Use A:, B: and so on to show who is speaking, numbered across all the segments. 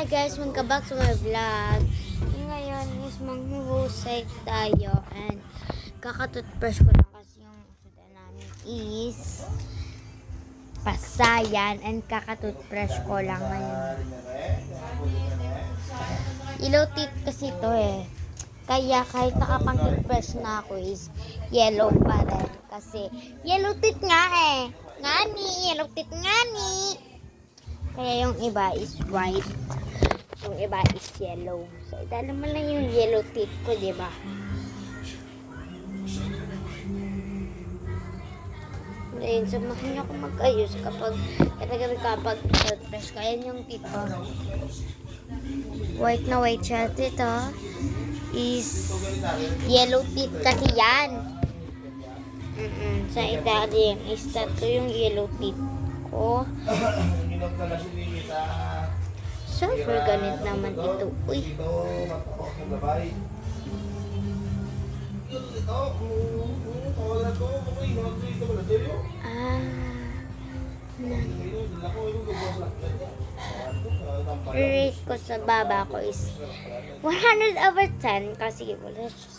A: Hi guys, welcome back to my vlog. Ngayon is manghuhusay tayo and kakatutbrush ko lang kasi yung sudan namin is pasayan and kakatutbrush ko lang ngayon. Yellow teeth kasi ito eh. Kaya kahit nakapang toothbrush na ako is yellow pa rin kasi yellow teeth nga eh. Ngani, yellow teeth ngani. Kaya yung iba is white. Yung iba is yellow. So, idala mo lang yung yellow teeth ko, di ba? Ayun, so makin ako mag-ayos kapag toothbrush ko. Ayan yung teeth ko. White na white siya. Ito is yellow teeth kasi yan. Sa ilalim is tato yung yellow teeth ko. So, for ganit naman ito. Uy. Rate ko sa baba ko is 100/10 kasi wala siya.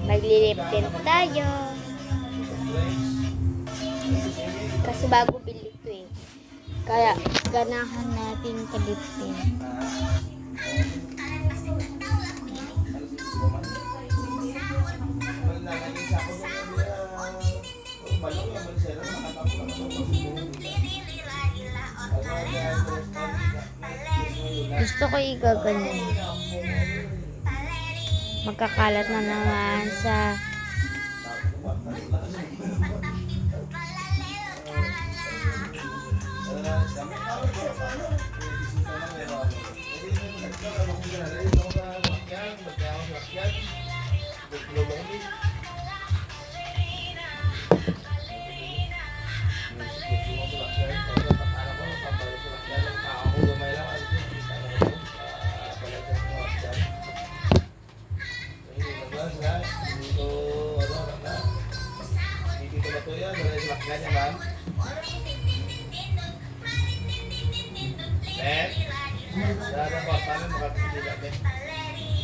A: Maglilip din tayo. Kasi bago bili ito eh. Kaya ganahan natin kalipin. Gusto ko igaganyan. Magkakalat na naman sa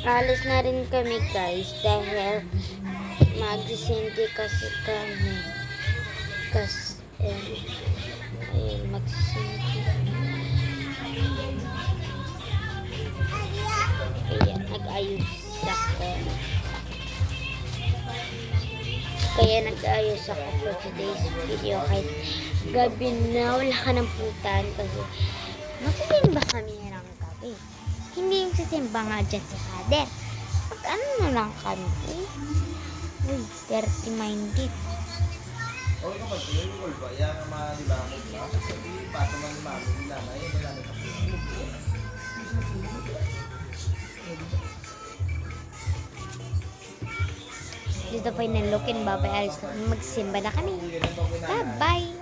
A: alis na rin kami guys dahil magsisindi kasi kami kasi ayun magsisindi kaya nag-ayos ako for today's video kahit gabi na wala ka ng putan kasi magsisimba kami ng gabi. Hindi yung sisimba nga dyan si Hader. Ano na lang kami eh. Uy, dirty minded.
B: Okay kapag yung ba? Yan ang mga limamot na. Sabi, pato man limamot nila na. Yan ang namin kasi.
A: This is the final look and babay. Alis na magsimba na kami. Bye-bye.